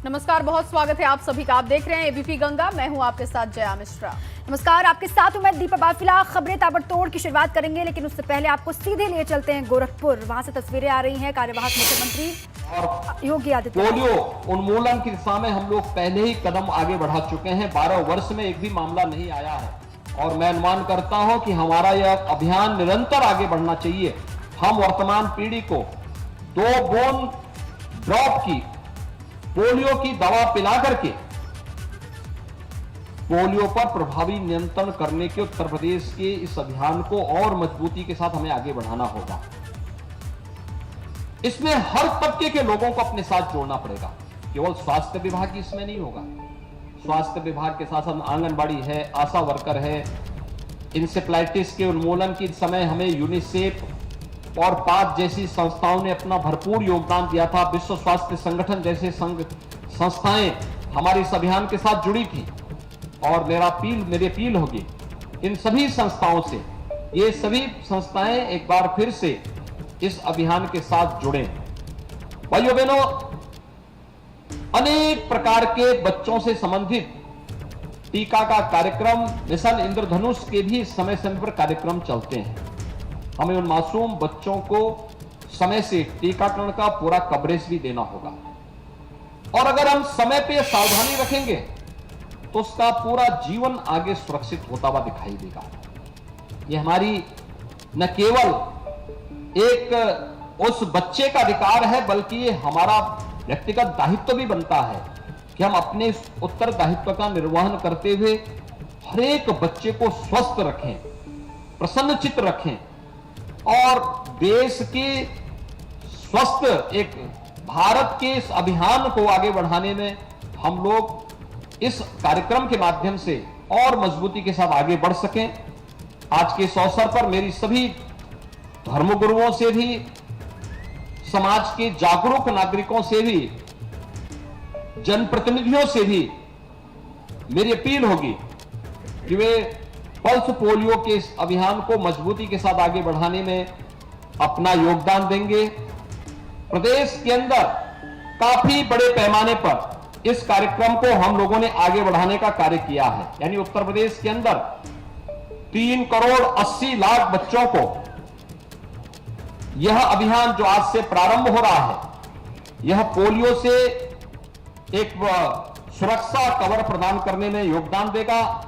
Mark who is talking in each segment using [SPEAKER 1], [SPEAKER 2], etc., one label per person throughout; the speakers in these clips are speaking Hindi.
[SPEAKER 1] नमस्कार, बहुत स्वागत है आप सभी का। आप देख रहे हैं एबीपी गंगा, मैं हूं आपके साथ जया मिश्रा।
[SPEAKER 2] नमस्कार, आपके साथ हूं मैं दीपा बाफिला। खबरें ताबड़तोड़ की शुरुआत करेंगे, लेकिन उससे पहले आपको सीधे लिए चलते हैं गोरखपुर। वहां से तस्वीरें आ रही हैं कार्यवाहक मुख्यमंत्री योगी आदित्यनाथ।
[SPEAKER 3] पोलियो उन्मूलन की दिशा में हम लोग पहले ही कदम आगे बढ़ा चुके हैं। 12 वर्ष में एक भी मामला नहीं आया है और मैं अनुमान करता हूं कि हमारा यह अभियान निरंतर आगे बढ़ना चाहिए। हम वर्तमान पीढ़ी को 2 बूंद ड्रॉप की पोलियो की दवा पिला करके पोलियो पर प्रभावी नियंत्रण करने के उत्तर प्रदेश के इस अभियान को और मजबूती के साथ हमें आगे बढ़ाना होगा। इसमें हर तबके के लोगों को अपने साथ जोड़ना पड़ेगा। केवल स्वास्थ्य विभाग ही इसमें नहीं होगा। स्वास्थ्य विभाग के साथ साथ आंगनबाड़ी है, आशा वर्कर है। इंसेफ्लाइटिस के उन्मूलन के समय हमें यूनिसेफ और पाक जैसी संस्थाओं ने अपना भरपूर योगदान दिया था। विश्व स्वास्थ्य संगठन जैसे संस्थाएं हमारे इस अभियान के साथ जुड़ी थी और मेरी अपील होगी इन सभी संस्थाओं से, ये सभी संस्थाएं एक बार फिर से इस अभियान के साथ जुड़ें। भाइयों बहनों, अनेक प्रकार के बच्चों से संबंधित टीका का कार्यक्रम, मिशन इंद्रधनुष के भी समय समय पर कार्यक्रम चलते हैं। हमें उन मासूम बच्चों को समय से टीकाकरण का पूरा कवरेज भी देना होगा और अगर हम समय पे सावधानी रखेंगे तो उसका पूरा जीवन आगे सुरक्षित होता हुआ दिखाई देगा। ये हमारी न केवल एक उस बच्चे का अधिकार है, बल्कि ये हमारा व्यक्तिगत दायित्व भी बनता है कि हम अपने उत्तरदायित्व का निर्वहन करते हुए हर एक बच्चे को स्वस्थ रखें, प्रसन्नचित्त रखें और देश के स्वस्थ एक भारत के इस अभियान को आगे बढ़ाने में हम लोग इस कार्यक्रम के माध्यम से और मजबूती के साथ आगे बढ़ सकें। आज के इस अवसर पर मेरी सभी धर्मगुरुओं से भी, समाज के जागरूक नागरिकों से भी, जनप्रतिनिधियों से भी मेरी अपील होगी कि वे पल्स पोलियो के इस अभियान को मजबूती के साथ आगे बढ़ाने में अपना योगदान देंगे। प्रदेश के अंदर काफी बड़े पैमाने पर इस कार्यक्रम को हम लोगों ने आगे बढ़ाने का कार्य किया है। यानी उत्तर प्रदेश के अंदर 3 करोड़ 80 लाख बच्चों को यह अभियान जो आज से प्रारंभ हो रहा है, यह पोलियो से एक सुरक्षा कवर प्रदान करने में योगदान देगा।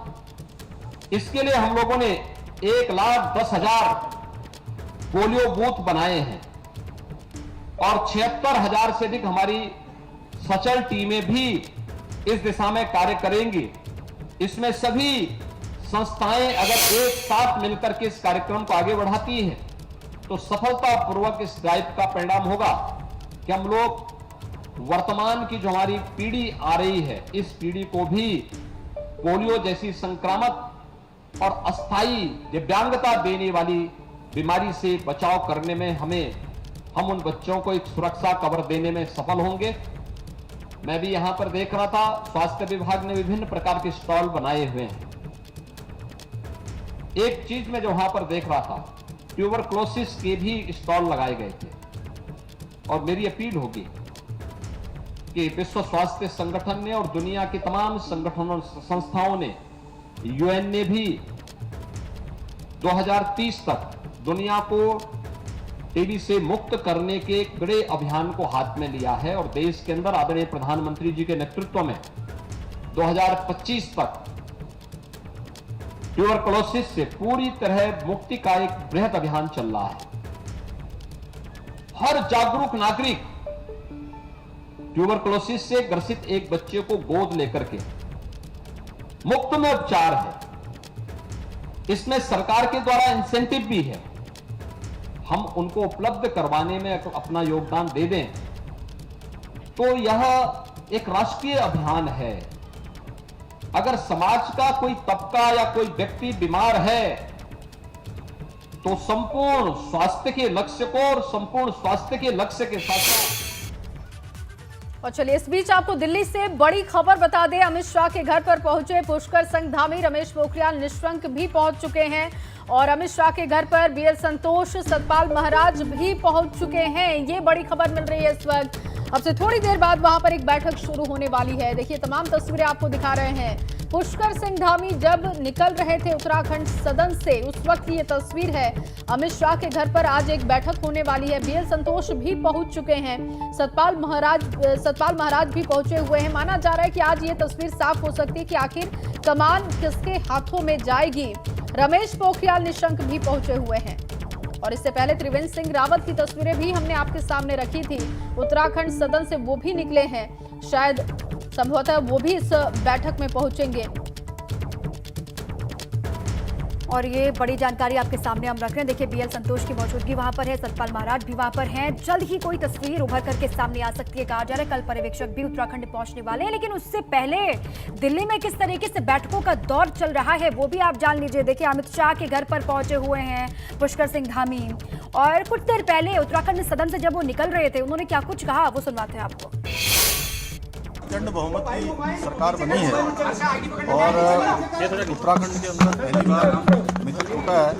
[SPEAKER 3] इसके लिए हम लोगों ने 1,10,000 पोलियो बूथ बनाए हैं और 76,000 से अधिक हमारी सचल टीमें भी इस दिशा में कार्य करेंगी। इसमें सभी संस्थाएं अगर एक साथ मिलकर के इस कार्यक्रम को आगे बढ़ाती हैं तो सफलतापूर्वक इस दायित्व का परिणाम होगा कि हम लोग वर्तमान की जो हमारी पीढ़ी आ रही है, इस पीढ़ी को भी पोलियो जैसी संक्रामक और अस्थायी दिव्यांगता देने वाली बीमारी से बचाव करने में हम उन बच्चों को एक सुरक्षा कवर देने में सफल होंगे। मैं भी यहां पर देख रहा था, स्वास्थ्य विभाग ने विभिन्न प्रकार के स्टॉल बनाए हुए हैं। एक चीज मैं जो वहां पर देख रहा था, ट्यूबरक्लोसिस के भी स्टॉल लगाए गए थे और मेरी अपील होगी कि विश्व स्वास्थ्य संगठन ने और दुनिया की तमाम संगठनों संस्थाओं ने, यूएन ने भी 2030 तक दुनिया को टीबी से मुक्त करने के एक बड़े अभियान को हाथ में लिया है और देश के अंदर आदरणीय प्रधानमंत्री जी के नेतृत्व में 2025 तक ट्यूबरक्लोसिस से पूरी तरह मुक्ति का एक बृहद अभियान चल रहा है। हर जागरूक नागरिक ट्यूबरक्लोसिस से ग्रसित एक बच्चे को गोद लेकर के मुफ्त में उपचार है। इसमें सरकार के द्वारा इंसेंटिव भी है। हम उनको उपलब्ध करवाने में अपना योगदान दे दें तो यह एक राष्ट्रीय अभियान है। अगर समाज का कोई तबका या कोई व्यक्ति बीमार है तो संपूर्ण स्वास्थ्य के लक्ष्य को और संपूर्ण स्वास्थ्य के लक्ष्य के साथ साथ।
[SPEAKER 1] और चलिए इस बीच आपको दिल्ली से बड़ी खबर बता दें। अमित शाह के घर पर पहुंचे पुष्कर संघधामी रमेश पोखरियाल निशंक भी पहुंच चुके हैं और अमित शाह के घर पर बीएल संतोष, सतपाल महाराज भी पहुंच चुके हैं। ये बड़ी खबर मिल रही है इस वक्त। अब से थोड़ी देर बाद वहां पर एक बैठक शुरू होने वाली है। देखिए तमाम तस्वीरें आपको दिखा रहे हैं। पुष्कर सिंह धामी जब निकल रहे थे उत्तराखंड सदन से, उस वक्त की ये तस्वीर है। अमित शाह के घर पर आज एक बैठक होने वाली है। बीएल संतोष भी पहुंच चुके हैं। सतपाल महाराज भी पहुंचे हुए हैं। माना जा रहा है कि आज ये तस्वीर साफ हो सकती है कि आखिर कमान किसके हाथों में जाएगी। रमेश पोखरियाल निशंक भी पहुंचे हुए हैं और इससे पहले त्रिवेंद्र सिंह रावत की तस्वीरें भी हमने आपके सामने रखी थी। उत्तराखंड सदन से वो भी निकले हैं। शायद संभवतः वो भी इस बैठक में पहुंचेंगे।
[SPEAKER 2] और ये बड़ी जानकारी आपके सामने हम रख रहे हैं। देखिए बीएल संतोष की मौजूदगी वहां पर है, सतपाल महाराज भी वहां पर हैं। जल्द ही कोई तस्वीर उभर करके सामने आ सकती है। कहा जा रहा है कल पर्यवेक्षक भी उत्तराखंड पहुंचने वाले हैं। लेकिन उससे पहले दिल्ली में किस तरीके से बैठकों का दौर चल रहा है वो भी आप जान लीजिए। देखिए अमित शाह के घर पर पहुंचे हुए हैं पुष्कर सिंह धामी, और कुछ देर पहले उत्तराखंड सदन से जब वो निकल रहे थे उन्होंने क्या कुछ कहा वो सुनवाते हैं आपको।
[SPEAKER 4] प्रचंड बहुमत की सरकार बनी है और उत्तराखंड के अंदर पहली बार मिथक टूटा है।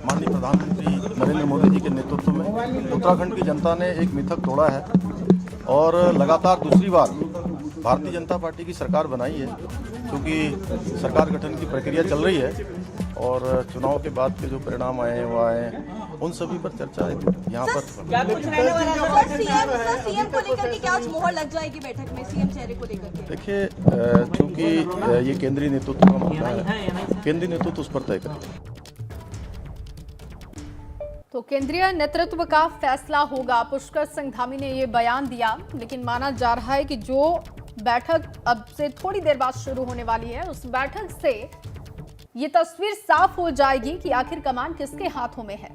[SPEAKER 4] माननीय प्रधानमंत्री नरेंद्र मोदी जी के नेतृत्व में उत्तराखंड की जनता ने एक मिथक तोड़ा है और लगातार दूसरी बार भारतीय जनता पार्टी की सरकार बनाई है। क्योंकि सरकार गठन की प्रक्रिया चल रही है और चुनाव के बाद के जो परिणाम आए हैं वो आए हैं, उन सभी पर चर्चा यहाँ पर।
[SPEAKER 5] क्या कुछ रहने वाला है सीएम को लेकर के? क्या आज मोहर लग जाएगी बैठक में सीएम चेहरे को लेकर के?
[SPEAKER 4] देखिए चूंकि ये केंद्रीय नेतृत्व का मामला है, केंद्रीय नेतृत्व उस पर तय करेगा।
[SPEAKER 1] तो केंद्रीय नेतृत्व का फैसला होगा। पुष्कर सिंह धामी ने ये बयान दिया, लेकिन माना जा रहा है कि जो बैठक अब से थोड़ी देर बाद शुरू होने वाली है, उस बैठक से ये तस्वीर साफ हो जाएगी कि आखिर कमान किसके हाथों में है।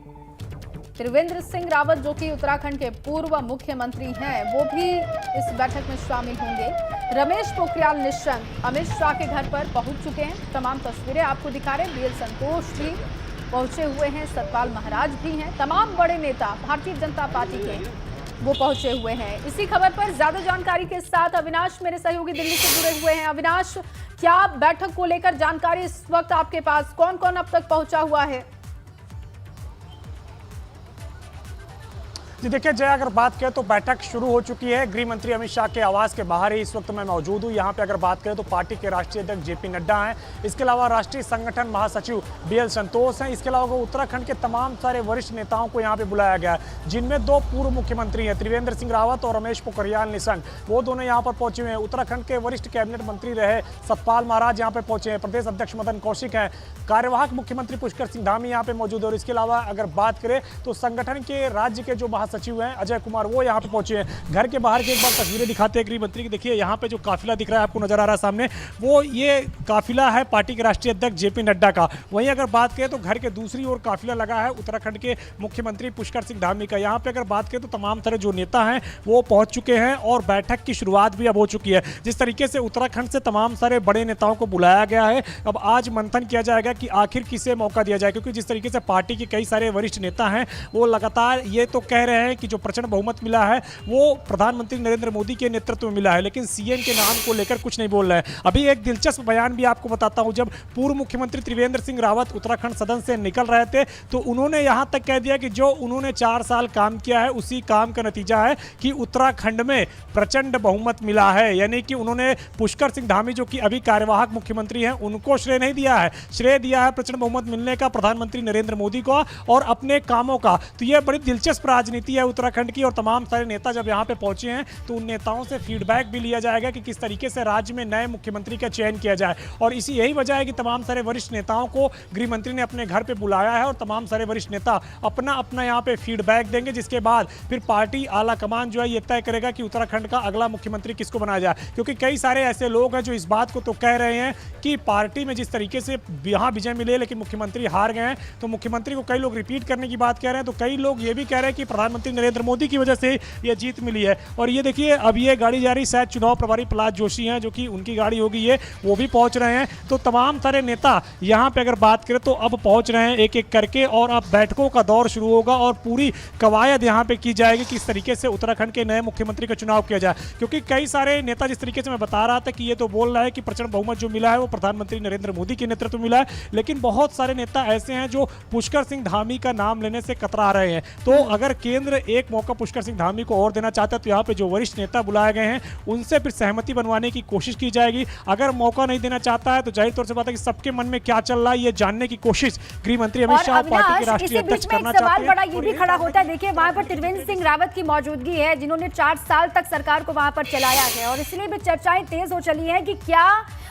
[SPEAKER 1] त्रिवेंद्र सिंह रावत जो कि उत्तराखंड के पूर्व मुख्यमंत्री हैं, वो भी इस बैठक में शामिल होंगे। रमेश पोखरियाल निशंक अमित शाह के घर पर पहुंच चुके हैं। तमाम तस्वीरें आपको दिखा रहे हैं। बीएल संतोष भी पहुंचे हुए हैं, सतपाल महाराज भी हैं। तमाम बड़े नेता भारतीय जनता पार्टी के वो पहुंचे हुए हैं। इसी खबर पर ज्यादा जानकारी के साथ अविनाश मेरे सहयोगी दिल्ली से जुड़े हुए हैं। अविनाश, क्या बैठक को लेकर जानकारी इस वक्त आपके पास? कौन कौन अब तक पहुंचा हुआ है?
[SPEAKER 6] जी देखिए जय, अगर बात करें तो बैठक शुरू हो चुकी है। गृह मंत्री अमित शाह के आवास के बाहर ही इस वक्त मैं मौजूद हूँ। यहाँ पे अगर बात करें तो पार्टी के राष्ट्रीय अध्यक्ष जेपी नड्डा हैं, इसके अलावा राष्ट्रीय संगठन महासचिव बीएल संतोष हैं, इसके अलावा उत्तराखंड के तमाम सारे वरिष्ठ नेताओं को यहाँ पे बुलाया गया है, जिनमें दो पूर्व मुख्यमंत्री हैं, त्रिवेंद्र सिंह रावत और रमेश पोखरियाल निशंक। वो दोनों यहाँ पर पहुंचे हुए हैं। उत्तराखंड के वरिष्ठ कैबिनेट मंत्री रहे सतपाल महाराज यहाँ पे पहुंचे हैं। प्रदेश अध्यक्ष मदन कौशिक हैं। कार्यवाहक मुख्यमंत्री पुष्कर सिंह धामी यहाँ पे मौजूद है। और इसके अलावा अगर बात करें तो संगठन के राज्य के जो महासचिव हैं अजय कुमार, वो यहाँ पे पहुंचे हैं। घर के बाहर की एक बार तस्वीरें दिखाते हैं गृह मंत्री की। देखिए यहाँ पे जो काफिला दिख रहा है आपको नजर आ रहा है सामने, वो ये काफिला है पार्टी के राष्ट्रीय अध्यक्ष जेपी नड्डा का। वहीं अगर बात करें तो घर के दूसरी ओर काफिला लगा है उत्तराखंड के मुख्यमंत्री पुष्कर सिंह धामी का। यहाँ पे अगर बात करें तो तमाम तरह जो नेता हैं वो पहुंच चुके हैं और बैठक की शुरुआत भी अब हो चुकी है। जिस तरीके से उत्तराखंड से तमाम सारे बड़े नेताओं को बुलाया गया है, अब आज मंथन किया जाएगा कि आखिर किसे मौका दिया जाए। क्योंकि जिस तरीके से पार्टी के कई सारे वरिष्ठ नेता हैं वो लगातार ये तो कह रहे हैं कि जो प्रचंड बहुमत मिला है वो प्रधानमंत्री नरेंद्र मोदी के नेतृत्व में मिला है, लेकिन सीएम के नाम को लेकर कुछ नहीं बोल रहे हैं। अभी एक दिलचस्प बयान भी आपको बताता हूं। जब पूर्व मुख्यमंत्री त्रिवेंद्र सिंह रावत उत्तराखंड सदन से निकल रहे थे तो उन्होंने यहां तक कह दिया कि जो उन्होंने 4 साल काम किया है उसी काम का नतीजा है कि उत्तराखंड में प्रचंड बहुमत मिला है। यानी कि उन्होंने पुष्कर सिंह धामी जो कि अभी कार्यवाहक मुख्यमंत्री हैं उनको श्रेय नहीं दिया है, श्रेय दिया है प्रचंड बहुमत मिलने का प्रधानमंत्री नरेंद्र मोदी को और अपने कामों का। तो यह बड़ी दिलचस्प राजनीति है उत्तराखंड की। और तमाम सारे नेता जब यहां पे पहुंचे हैं तो उन नेताओं से फीडबैक भी लिया जाएगा कि किस तरीके से राज्य में नए मुख्यमंत्री का चयन किया जाए। और इसी यही वजह है कि तमाम सारे वरिष्ठ नेताओं को गृह मंत्री ने अपने घर पे बुलाया है और तमाम सारे वरिष्ठ नेता अपना अपना यहां पे फीडबैक देंगे, जिसके बाद फिर पार्टी आला कमान जो है ये तय करेगा कि उत्तराखंड का अगला मुख्यमंत्री किसको बनाया जाए। क्योंकि कई सारे ऐसे लोग हैं जो इस बात को तो कह रहे हैं कि पार्टी में जिस तरीके से यहां विजय मिले लेकिन मुख्यमंत्री हार गए हैं, तो मुख्यमंत्री को कई लोग रिपीट करने की बात कह रहे हैं। तो कई लोग ये भी कह रहे हैं कि प्रधानमंत्री नरेंद्र मोदी की वजह से ये जीत मिली है। और ये देखिए अब ये गाड़ी जा रही, शायद चुनाव प्रभारी प्रहलाद जोशी हैं जो कि उनकी गाड़ी होगी, ये वो भी पहुंच रहे हैं। तो तमाम सारे नेता यहाँ पे अगर बात करें तो अब पहुंच रहे हैं एक एक करके, और अब बैठकों का दौर शुरू होगा और पूरी कवायद यहाँ पे की जाएगी किस तरीके से उत्तराखंड के नए मुख्यमंत्री का चुनाव किया जाए। क्योंकि कई सारे नेता, जिस तरीके से मैं बता रहा था कि ये तो बोल रहा है कि प्रचंड बहुमत जो मिला है वो प्रधानमंत्री नरेंद्र मोदी के नेतृत्व में मिला है, लेकिन बहुत सारे नेता ऐसे हैं जो पुष्कर सिंह धामी का नाम लेने से कतरा रहे हैं। तो अगर केंद्र त्रिवेंद्र एक मौका पुष्कर सिंह धामी को और देना चाहता है तो यहाँ पे जो वरिष्ठ नेता बुलाए गए हैं उनसे फिर सहमति बनवाने की कोशिश की जाएगी। अगर मौका नहीं देना चाहता है तो जाहिर तौर से बात है कि सबके मन में क्या चल रहा है ये जानने की कोशिश गृह मंत्री अमित शाह पार्टी के राष्ट्रीय अध्यक्ष करना चाहते हैं।
[SPEAKER 2] बड़ा ये भी खड़ा होता है, देखिए वहां पर त्रिवेंद्र सिंह रावत की मौजूदगी है जिन्होंने 4 साल तक सरकार को वहां पर चलाया है और इसलिए भी चर्चाएं तेज हो चली हैं कि क्या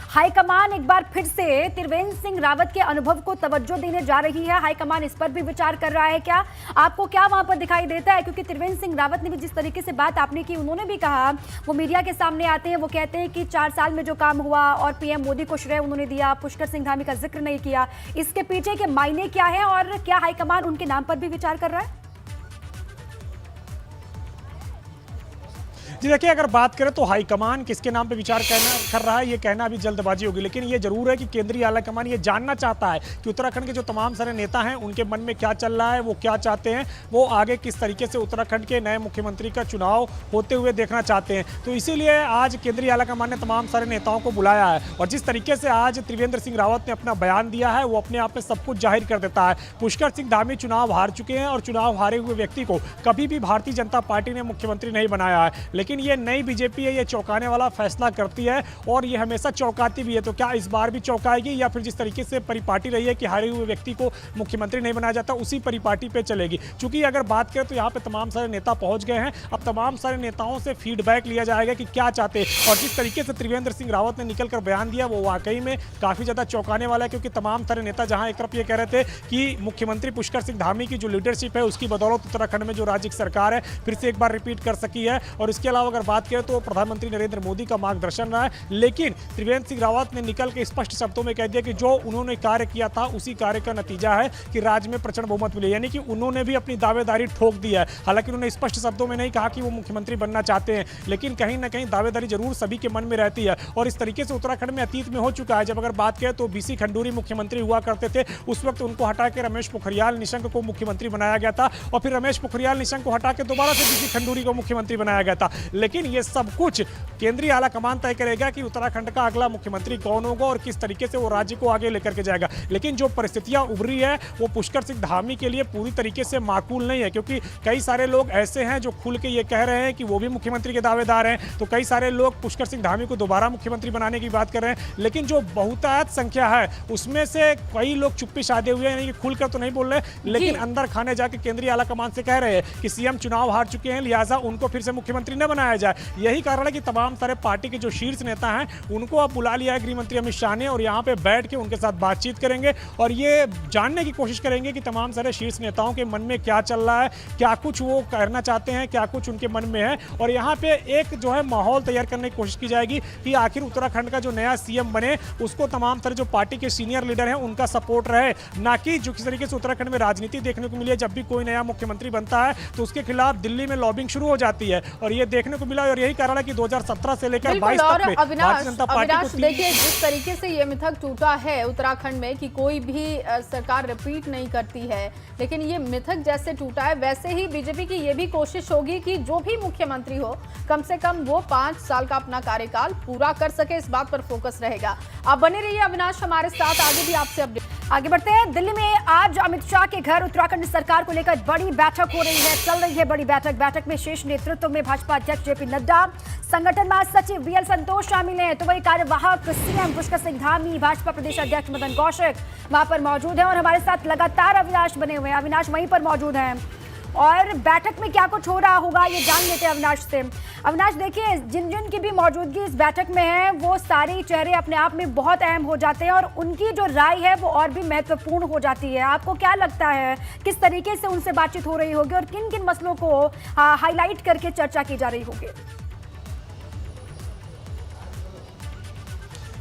[SPEAKER 2] हाईकमान एक बार फिर से त्रिवेंद्र सिंह रावत के अनुभव को तवज्जो देने जा रही है। हाईकमान इस पर भी विचार कर रहा है क्या, आपको क्या वहां पर दिखाई देता है? क्योंकि त्रिवेंद्र सिंह रावत ने भी जिस तरीके से बात आपने की, उन्होंने भी कहा, वो मीडिया के सामने आते हैं, वो कहते हैं कि 4 साल में जो काम हुआ और पीएम मोदी को श्रेय उन्होंने दिया, पुष्कर सिंह धामी का जिक्र नहीं किया, इसके पीछे के मायने क्या है और क्या हाईकमान उनके नाम पर भी विचार कर रहा है?
[SPEAKER 6] जी देखिए, अगर बात करें तो हाईकमान किसके नाम पे विचार कर रहा है ये कहना अभी जल्दबाजी होगी, लेकिन ये जरूर है कि केंद्रीय आलाकमान ये जानना चाहता है कि उत्तराखंड के जो तमाम सारे नेता हैं उनके मन में क्या चल रहा है, वो क्या चाहते हैं, वो आगे किस तरीके से उत्तराखंड के नए मुख्यमंत्री का चुनाव होते हुए देखना चाहते हैं। तो इसीलिए आज केंद्रीय आलाकमान ने तमाम सारे नेताओं को बुलाया है और जिस तरीके से आज त्रिवेंद्र सिंह रावत ने अपना बयान दिया है वो अपने आप में सब कुछ जाहिर कर देता है। पुष्कर सिंह धामी चुनाव हार चुके हैं और चुनाव हारे हुए व्यक्ति को कभी भी भारतीय जनता पार्टी ने मुख्यमंत्री नहीं बनाया है, लेकिन ये नई बीजेपी है, ये चौंकाने वाला फैसला करती है और ये हमेशा चौंकाती भी है। तो क्या इस बार भी चौंकाएगी या फिर जिस तरीके से परिपाटी रही है कि हारे हुए व्यक्ति को मुख्यमंत्री नहीं बनाया जाता उसी परिपाटी पे चलेगी? चूंकि अगर बात करें तो यहाँ पे तमाम सारे नेता पहुंच गए हैं, अब तमाम सारे नेताओं से फीडबैक लिया जाएगा कि क्या चाहते हैं और जिस तरीके से त्रिवेंद्र सिंह रावत ने निकलकर बयान दिया वो वाकई में काफी ज्यादा चौंकाने वाला है, क्योंकि तमाम सारे नेता जहां एक तरफ ये कह रहे थे कि मुख्यमंत्री पुष्कर सिंह धामी की जो लीडरशिप है उसकी बदौलत उत्तराखंड में जो राज्य की सरकार है फिर से एक बार रिपीट कर सकी है और इसके अलावा अगर बात करें तो प्रधानमंत्री नरेंद्र मोदी का मार्गदर्शन रहा है, लेकिन त्रिवेंद्र सिंह रावत ने निकल के स्पष्ट शब्दों में कह दिया कि जो उन्होंने कार्य किया था उसी कार्य का नतीजा है कि राज्य में प्रचंड बहुमत मिले, यानी कि उन्होंने भी अपनी दावेदारी ठोक दी है। हालांकि उन्होंने स्पष्ट शब्दों में नहीं कहा कि वो मुख्यमंत्री बनना चाहते हैं, लेकिन कहीं ना कहीं दावेदारी जरूर सभी के मन में रहती है और इस तरीके से उत्तराखंड में अतीत में हो चुका है। जब अगर बात करें तो बीसी खंडूरी मुख्यमंत्री हुआ करते थे, उस वक्त उनको हटा के रमेश पोखरियाल निशंक को मुख्यमंत्री बनाया गया था और फिर रमेश पोखरियाल निशंक को हटा के दोबारा से बीसी खंडूरी को मुख्यमंत्री बनाया गया था। लेकिन ये सब कुछ केंद्रीय आलाकमान तय करेगा कि उत्तराखंड का अगला मुख्यमंत्री कौन होगा और किस तरीके से वो राज्य को आगे लेकर के जाएगा। लेकिन जो परिस्थितियां उभरी है वो पुष्कर सिंह धामी के लिए पूरी तरीके से माकूल नहीं है, क्योंकि कई सारे लोग ऐसे हैं जो खुल के ये कह रहे हैं कि वो भी मुख्यमंत्री के दावेदार हैं, तो कई सारे लोग पुष्कर सिंह धामी को दोबारा मुख्यमंत्री बनाने की बात कर रहे हैं। लेकिन जो बहुतायत संख्या है उसमें से कई लोग चुप्पी साधे हुए हैं, खुलकर तो नहीं बोल रहे, लेकिन अंदर खाने जाके केंद्रीय आलाकमान से कह रहे हैं कि सीएम चुनाव हार चुके हैं, लिहाजा उनको फिर से मुख्यमंत्री न बनाया जाए। यही कारण है कि तमाम सारे पार्टी के जो शीर्ष नेता हैं उनको अब बुला लिया है गृह मंत्री अमित शाह ने और यहाँ पे बैठ के उनके साथ बातचीत करेंगे और ये जानने की कोशिश करेंगे कि तमाम सारे शीर्ष नेताओं के मन में क्या चल रहा है, क्या कुछ वो करना चाहते हैं, क्या कुछ उनके मन में है और यहाँ पे एक जो है माहौल तैयार करने की कोशिश की जाएगी कि आखिर उत्तराखंड का जो नया सीएम बने उसको तमाम सारे जो पार्टी के सीनियर लीडर हैं उनका सपोर्ट रहे, ना कि जो किस तरीके से उत्तराखंड में राजनीति देखने को मिली है। जब भी कोई नया मुख्यमंत्री बनता है तो उसके खिलाफ दिल्ली में लॉबिंग शुरू हो जाती है और ये देखने को मिला और यही कारण है कि 2017 से लेकर 22 तक में भारतीय जनता पार्टी को
[SPEAKER 1] देखिए जिस तरीके से ये मिथक टूटा है उत्तराखंड में कि कोई भी सरकार रिपीट नहीं करती है, लेकिन ये मिथक जैसे टूटा है वैसे ही बीजेपी की ये भी कोशिश होगी कि जो भी मुख्यमंत्री हो कम से कम वो 5 साल का अपना कार्यकाल पूरा कर सके, इस बात पर फोकस रहेगा। आप बने रहिए अविनाश हमारे साथ, आगे भी आपसे अपडेट।
[SPEAKER 2] आगे बढ़ते हैं। दिल्ली में आज अमित शाह के घर उत्तराखंड सरकार को लेकर बड़ी बैठक हो रही है, चल रही है बड़ी बैठक में शीर्ष नेतृत्व में भाजपा अध्यक्ष जेपी नड्डा, संगठन महासचिव बीएल संतोष शामिल हैं, तो वही कार्यवाहक सीएम पुष्कर सिंह धामी, भाजपा प्रदेश अध्यक्ष मदन कौशिक वहां पर मौजूद हैं और हमारे साथ लगातार अविनाश बने हुए हैं। अविनाश वहीं पर मौजूद हैं और बैठक में क्या कुछ हो रहा होगा ये जान लेते हैं अविनाश से। अविनाश देखिए, जिन जिन की भी मौजूदगी इस बैठक में है वो सारे चेहरे अपने आप में बहुत अहम हो जाते हैं और उनकी जो राय है वो और भी महत्वपूर्ण हो जाती है। आपको क्या लगता है किस तरीके से उनसे बातचीत हो रही होगी और किन किन मसलों को हाईलाइट करके चर्चा की जा रही होगी?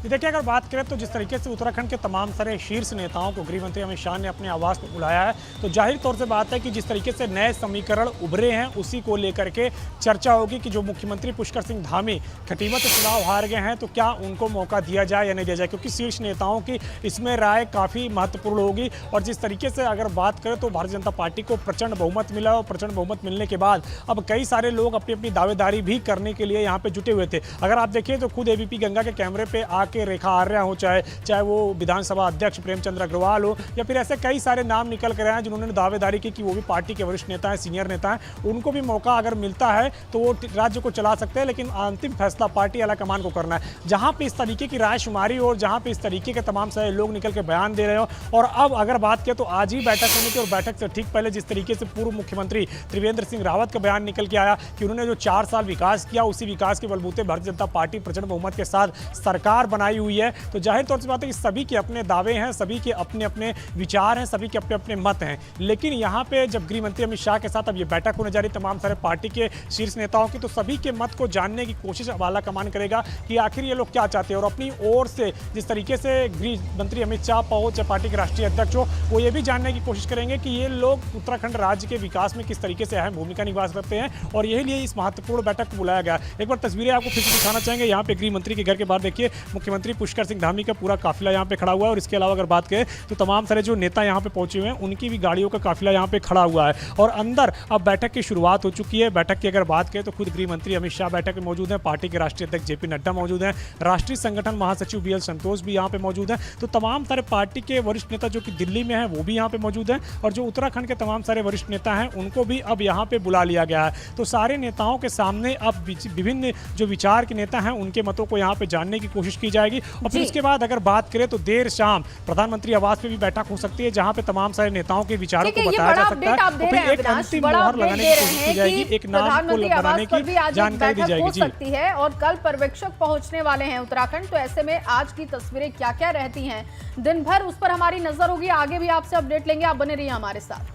[SPEAKER 6] देखिए, अगर बात करें तो जिस तरीके से उत्तराखंड के तमाम सारे शीर्ष नेताओं को गृह मंत्री अमित शाह ने अपने आवास पर बुलाया है तो जाहिर तौर से बात है कि जिस तरीके से नए समीकरण उभरे हैं उसी को लेकर के चर्चा होगी कि जो मुख्यमंत्री पुष्कर सिंह धामी खटीमा से चुनाव हार गए हैं तो क्या उनको मौका दिया जाए या नहीं दिया जाए, क्योंकि शीर्ष नेताओं की इसमें राय काफ़ी महत्वपूर्ण होगी। और जिस तरीके से अगर बात करें तो भारतीय जनता पार्टी को प्रचंड बहुमत मिला और प्रचंड बहुमत मिलने के बाद अब कई सारे लोग अपनी अपनी दावेदारी भी करने के लिए यहाँ पे जुटे हुए थे। अगर आप देखिए तो खुद एबीपी गंगा के कैमरे पे आके के रेखा आर्या हो, चाहे वो विधानसभा अध्यक्ष प्रेमचंद्र अग्रवाल हो, या फिर ऐसे कई सारे नाम निकल कर आए हैं जिन्होंने दावेदारी की कि वो भी पार्टी के वरिष्ठ नेता हैं, सीनियर नेता हैं। उनको भी मौका अगर मिलता है तो वो राज्य को चला सकते हैं, लेकिन अंतिम फैसला पार्टी आलाकमान को करना है। जहां पे इस तरीके की रायशुमारी और जहां पे इस तरीके के तमाम सारे लोग निकल के बयान दे रहे हो, और अब अगर बात करें तो आज ही बैठक होनी थी, और बैठक से ठीक पहले जिस तरीके से पूर्व मुख्यमंत्री त्रिवेंद्र सिंह रावत का बयान निकल के आया कि उन्होंने जो 4 साल विकास किया, उसी विकास के बलबूते भारतीय जनता पार्टी प्रचंड बहुमत के साथ सरकार बनाई हुई है, तो जाहिर तौर से बात है कि सभी के अपने दावे हैं, सभी के अपने अपने विचार हैं, सभी के अपने अपने मत हैं। लेकिन यहाँ पे जब गृह मंत्री अमित शाह के साथ अब ये बैठक होने जा रही तमाम सारे पार्टी के शीर्ष नेताओं की, तो सभी के मत को जानने की कोशिश अब आलाकमान करेगा कि आखिर ये लोग क्या चाहते हैं। और अपनी ओर से जिस तरीके से गृह मंत्री अमित शाह हो, चाहे पार्टी के राष्ट्रीय अध्यक्ष हो, वो ये भी जानने की कोशिश करेंगे कि ये लोग उत्तराखंड राज्य के विकास में किस तरीके से अहम भूमिका निभा सकते हैं, और यही लिए इस महत्वपूर्ण बैठक को बुलाया गया। एक बार तस्वीरें आपको फिर से दिखाना चाहेंगे। यहाँ पे गृह मंत्री के घर के बाहर देखिए मुख्यमंत्री पुष्कर सिंह धामी का पूरा काफिला यहाँ पे खड़ा हुआ है, और इसके अलावा अगर बात करें तो तमाम सारे जो नेता यहाँ पे पहुंचे हुए हैं उनकी भी गाड़ियों का काफिला यहाँ पे खड़ा हुआ है, और अंदर अब बैठक की शुरुआत हो चुकी है। बैठक की अगर बात करें तो खुद गृह मंत्री अमित शाह बैठक में मौजूद हैं, पार्टी के राष्ट्रीय अध्यक्ष जेपी नड्डा मौजूद हैं, राष्ट्रीय संगठन महासचिव बीएल संतोष भी यहाँ पे मौजूद हैं। तो तमाम सारे पार्टी के वरिष्ठ नेता जो कि दिल्ली में हैं वो भी यहाँ पे मौजूद हैं, और जो उत्तराखंड के तमाम सारे वरिष्ठ नेता हैं उनको भी अब यहाँ पे बुला लिया गया है। तो सारे नेताओं के सामने अब विभिन्न जो विचार के नेता हैं उनके मतों को यहाँ पे जानने की कोशिश की जाएगी, और फिर इसके बाद अगर बात करें तो देर शाम प्रधानमंत्री आवास पे भी बैठक हो सकती है, जहां पे तमाम सारे नेताओं के विचारों को बताया जा सकता है, और फिर एक अंतिम मुहर लगाने की कोशिश की जाएगी, एक नाम को बनाने की जानकारी दी जाएगी। जी
[SPEAKER 1] सकती है, और कल पर्यवेक्षक पहुंचने वाले हैं उत्तराखंड, तो ऐसे में आज की तस्वीरें क्या क्या रहती हैं दिन भर उस पर हमारी नजर होगी। आगे भी आपसे अपडेट लेंगे, आप बने रहिए हमारे साथ।